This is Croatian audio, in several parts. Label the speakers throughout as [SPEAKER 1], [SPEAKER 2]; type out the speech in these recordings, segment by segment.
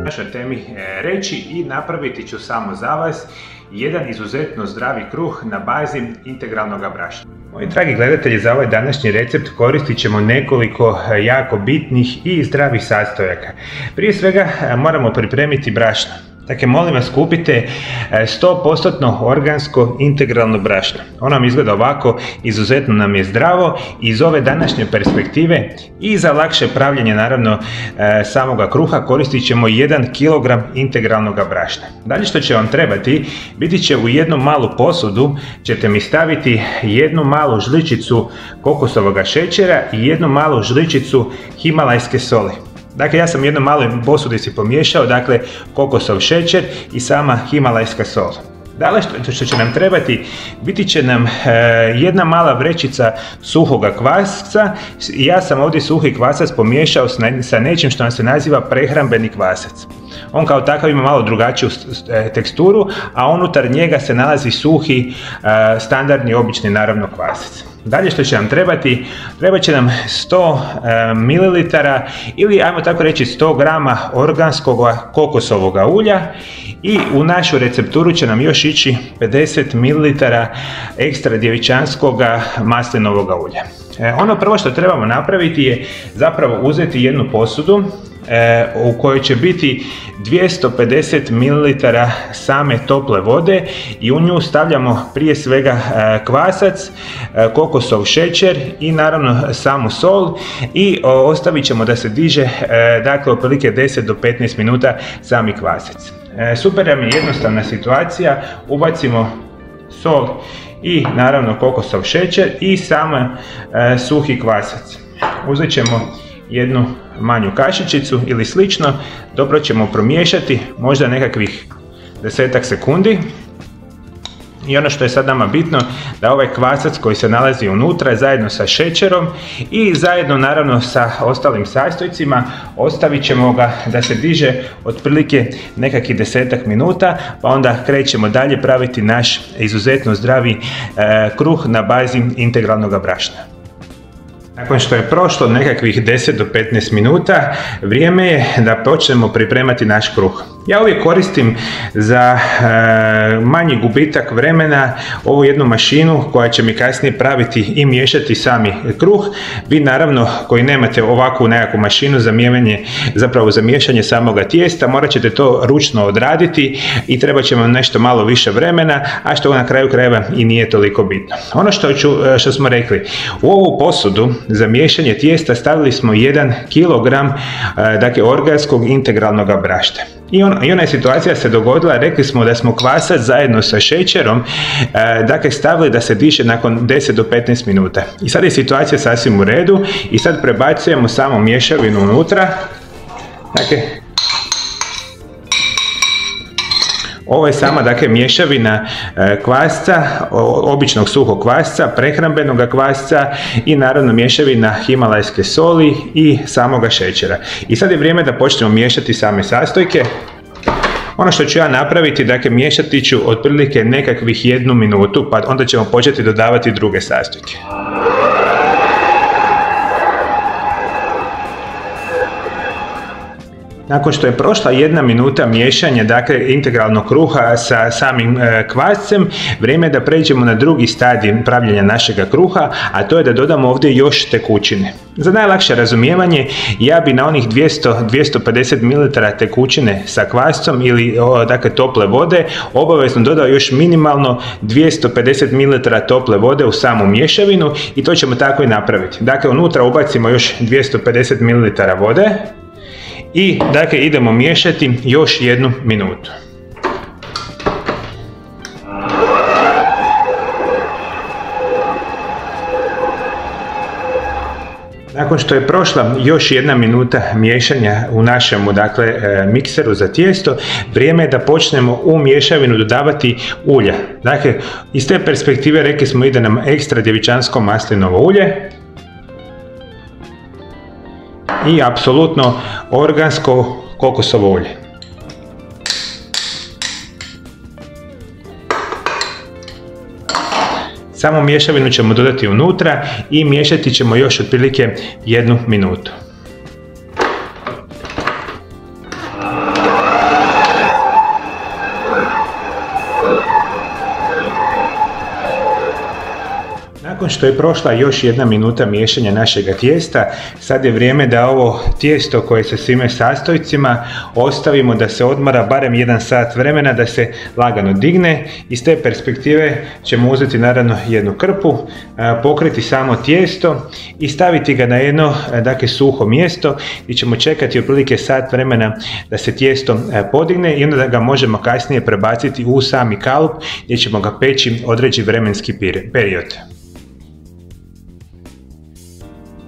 [SPEAKER 1] našoj temi reći i napraviti ću samo za vas jedan izuzetno zdravi kruh na bazi integralnog brašna. Moji dragi gledatelji, za ovaj današnji recept koristit ćemo nekoliko jako bitnih i zdravih sastojaka. Prije svega moramo pripremiti brašno. Dakle, molim vas, kupite 100% organsko integralno brašno. Ono nam izgleda ovako, izuzetno nam je zdravo i iz ove današnje perspektive i za lakše pravljenje naravno samoga kruha koristit ćemo 1 kg integralnog brašna. Dalje što će vam trebati, biti će u jednu malu posudu ćete mi staviti jednu malu žličicu kokosovog šećera i jednu malu žličicu himalajske soli. Dakle, ja sam jednu malu posudici pomiješao, dakle, kokosov šećer i sama himalajska sol. Dalje što će nam trebati, biti će nam jedna mala vrećica suhoga kvasca. Ja sam ovdje suhi kvasac pomiješao sa nečim što nam se naziva prehrambeni kvasac. On kao takav ima malo drugačiju teksturu, a unutar njega se nalazi suhi, standardni, obični naravno kvasac. Dalje što će nam trebati, trebat će nam 100 ml ili ajmo tako reći 100 g organskog kokosovog ulja i u našu recepturu će nam još ići 50 ml ekstra djevičanskog maslinovog ulja. Ono prvo što trebamo napraviti je zapravo uzeti jednu posudu u kojoj će biti 250 ml same tople vode i u nju stavljamo prije svega kvasac, kokosov šećer i naravno samu sol i ostavit ćemo da se diže, dakle otprilike 10 do 15 minuta sami kvasac. Super nam je jednostavna situacija, ubacimo sol i naravno kokosov šećer i sam suhi kvasac. Uzet ćemo jednu manju kašičicu ili slično, dobro ćemo promiješati, možda nekakvih 10 sekundi. I ono što je sad nama bitno, da ovaj kvasac koji se nalazi unutra zajedno sa šećerom i zajedno naravno sa ostalim sastojcima ostavit ćemo ga da se diže otprilike nekakvih 10 minuta, pa onda krećemo dalje praviti naš izuzetno zdravi kruh na bazi integralnog brašna. Nakon što je prošlo nekakvih 10 do 15 minuta, vrijeme je da počnemo pripremati naš kruh. Ja uvijek koristim za manji gubitak vremena ovu jednu mašinu koja će mi kasnije praviti i miješati sami kruh. Vi naravno koji nemate ovakvu nekakvu mašinu za miješanje samoga tijesta, morat ćete to ručno odraditi i treba će vam nešto malo više vremena, a što na kraju krajeva i nije toliko bitno. Ono što smo rekli, u ovu posudu za miješanje tijesta stavili smo 1 kg dakle, organskog integralnog brašna. I ona je situacija se dogodila, rekli smo da smo kvasac zajedno sa šećerom dakle, stavili da se diše nakon 10 do 15 minuta. I sad je situacija sasvim u redu i sad prebacujemo samo mješavinu unutra. Dakle, ovo je sama dakle, mješavina kvasca, običnog suhog kvasca, prehrambenog kvasca i naravno mješavina himalajske soli i samoga šećera. I sad je vrijeme da počnemo miješati same sastojke. Ono što ću ja napraviti, dakle miješati ću otprilike nekakvih 1 minutu, pa onda ćemo početi dodavati druge sastojke. Nakon što je prošla 1 minuta miješanja, dakle, integralnog kruha sa samim kvascem, vrijeme je da pređemo na drugi stadij pravljenja našega kruha, a to je da dodamo ovdje još tekućine. Za najlakše razumijevanje, ja bi na onih 200-250 ml tekućine sa kvascom ili dakle, tople vode obavezno dodao još minimalno 250 ml tople vode u samu mješavinu i to ćemo tako i napraviti. Dakle, unutra ubacimo još 250 ml vode. I dakle idemo miješati još 1 minutu. Nakon što je prošla još 1 minuta miješanja u našemu dakle, mikseru za tijesto, vrijeme je da počnemo u mješavinu dodavati ulja. Dakle, iz te perspektive rekli smo ide nam ekstra djevičansko maslinovo ulje. I apsolutno organsko kokosovo ulje. Samo mješavinu ćemo dodati unutra i miješati ćemo još otprilike 1 minutu. Nakon što je prošla još 1 minuta miješanja našega tijesta, sad je vrijeme da ovo tijesto koje se svime sastojcima ostavimo da se odmara barem 1 sat vremena, da se lagano digne. Iz te perspektive ćemo uzeti naravno jednu krpu, pokriti samo tijesto i staviti ga na jedno suho mjesto gdje ćemo čekati otprilike sat vremena da se tijesto podigne i onda da ga možemo kasnije prebaciti u sami kalup gdje ćemo ga peći određeni vremenski period.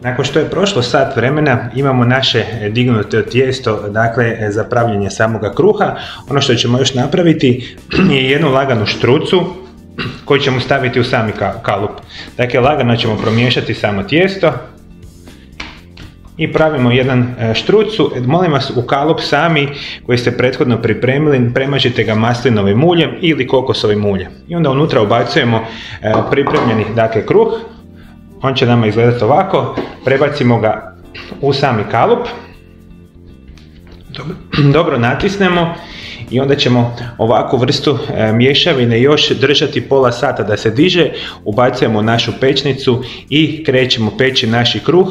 [SPEAKER 1] Nakon što je prošlo sat vremena imamo naše dignuto tijesto za pravljenje samoga kruha. Ono što ćemo još napraviti je jednu laganu štrucu koju ćemo staviti u sami kalup. Dakle, lagano ćemo promiješati samo tijesto i pravimo jedan štrucu. Molim vas, u kalup sami koji ste prethodno pripremili premažite ga maslinovim uljem ili kokosovim uljem. I onda unutra ubacujemo pripremljeni kruh. On će nama izgledati ovako. Prebacimo ga u sami kalup. Dobro natisnemo i onda ćemo ovakvu vrstu mješavine još držati pola sata da se diže. Ubacujemo našu pečnicu i krećemo peći naši kruh.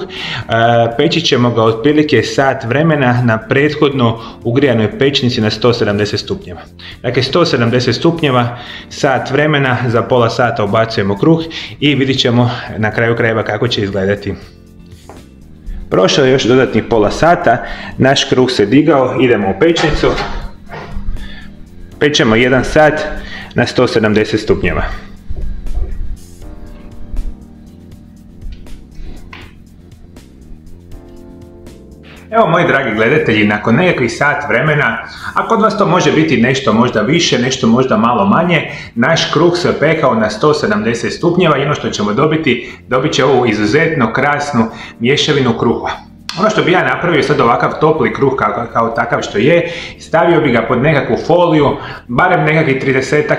[SPEAKER 1] Peći ćemo ga otprilike sat vremena na prethodno ugrijanoj pečnici na 170 stupnjeva. Dakle, 170 stupnjeva, sat vremena, za pola sata ubacujemo kruh i vidit ćemo na kraju krajeva kako će izgledati. Prošlo je još dodatnih pola sata, naš kruh se digao, idemo u pečnicu. Pečemo 1 sat na 170 stupnjeva. Evo, moji dragi gledatelji, nakon nekakvih sat vremena, a kod vas to može biti nešto možda više, nešto možda malo manje, naš kruh se pekao na 170 stupnjeva i ono što ćemo dobit će ovu izuzetno krasnu mješavinu kruha. Ono što bi ja napravio sad ovakav topli kruh kao takav što je, stavio bi ga pod nekakvu foliju, barem nekakvih 30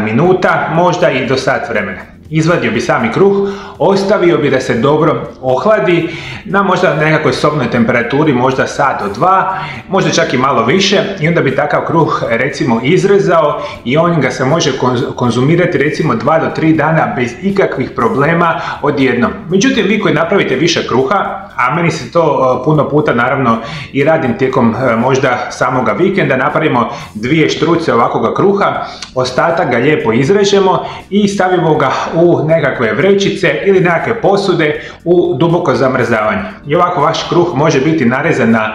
[SPEAKER 1] minuta, možda i do sat vremena. Izvadio bi sami kruh, ostavio bi da se dobro ohladi na možda nekakvoj sobnoj temperaturi, možda sat do 2, možda čak i malo više, i onda bi takav kruh recimo izrezao i on ga se može konzumirati recimo 2 do 3 dana bez ikakvih problema odjednom. Međutim, vi koji napravite više kruha, a meni se to puno puta naravno i radim tijekom možda samoga vikenda, napravimo 2 štruce ovakvoga kruha, ostatak ga lijepo izrežemo i stavimo ga u nekakve vrećice ili nekakve posude u duboko zamrzavanje. I ovako vaš kruh može biti narezan na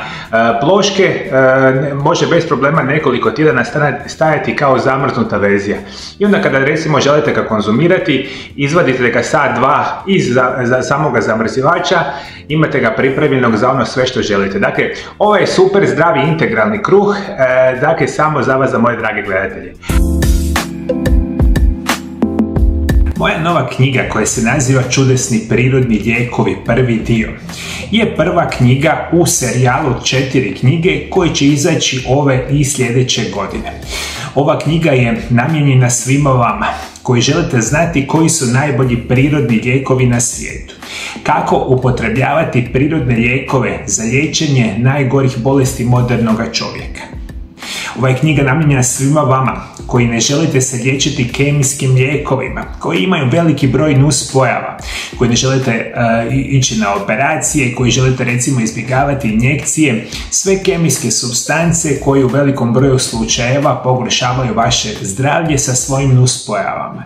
[SPEAKER 1] ploške, može bez problema nekoliko tjedana stajati kao zamrznuta verzija. I onda kada recimo želite ga konzumirati, izvadite ga sat, 2 iz samoga zamrzivača, imate ga pripremljenog za ono sve što želite. Dakle, ovo je super zdravi integralni kruh, dakle samo za vas, za moje drage gledatelje. Moja nova knjiga koja se naziva Čudesni prirodni lijekovi, prvi dio, je prva knjiga u serijalu 4 knjige koje će izaći ove i sljedeće godine. Ova knjiga je namijenjena svima vama koji želite znati koji su najbolji prirodni lijekovi na svijetu. Kako upotrebljavati prirodne lijekove za liječenje najgorih bolesti modernog čovjeka. Ova je knjiga namijenjena svima vama koji ne želite se liječiti kemijskim lijekovima, koji imaju veliki broj nuspojava, koji ne želite ići na operacije, koji želite recimo izbjegavati injekcije, sve kemijske supstance koje u velikom broju slučajeva pogoršavaju vaše zdravlje sa svojim nuspojavama.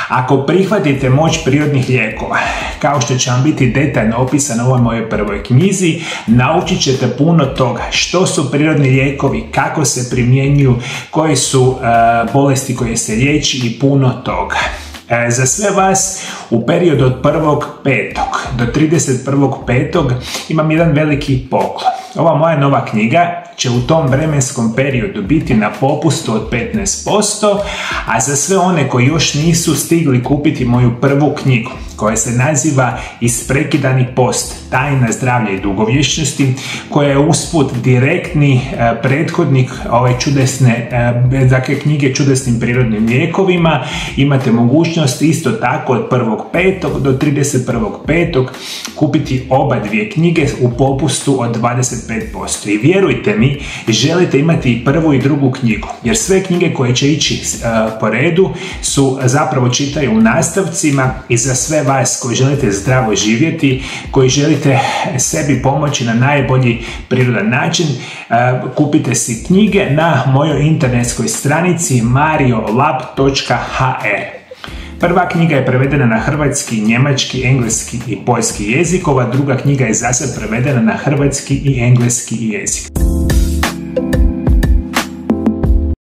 [SPEAKER 1] Ako prihvatite moć prirodnih lijekova, kao što će vam biti detaljno opisano u ovoj mojoj prvoj knjizi, naučit ćete puno toga što su prirodni lijekovi, kako se primjenjuju, koje su bolesti koje se liječi i puno toga. Za sve vas u periodu od 1.5. do 31.5. imam jedan veliki poklon. Ova moja nova knjiga će u tom vremenskom periodu biti na popustu od 15%, a za sve one koji još nisu stigli kupiti moju prvu knjigu, koja se naziva Isprekidani post, tajna zdravlja i dugovječnosti, koja je usput direktni prethodnik ove čudesne, dakle knjige Čudesnim prirodnim lijekovima, imate mogućnost isto tako od 1.5. do 31.5. kupiti oba dvije knjige u popustu od 20%. 25%. I vjerujte mi, želite imati i prvu i drugu knjigu, jer sve knjige koje će ići po redu su zapravo čitaju u nastavcima i za sve vas koji želite zdravo živjeti, koji želite sebi pomoći na najbolji prirodan način. Kupite si knjige na mojoj internetskoj stranici mariolab.hr. Prva knjiga je prevedena na hrvatski, njemački, engleski i poljski jezik. Ova druga knjiga je zasad prevedena na hrvatski i engleski jezik.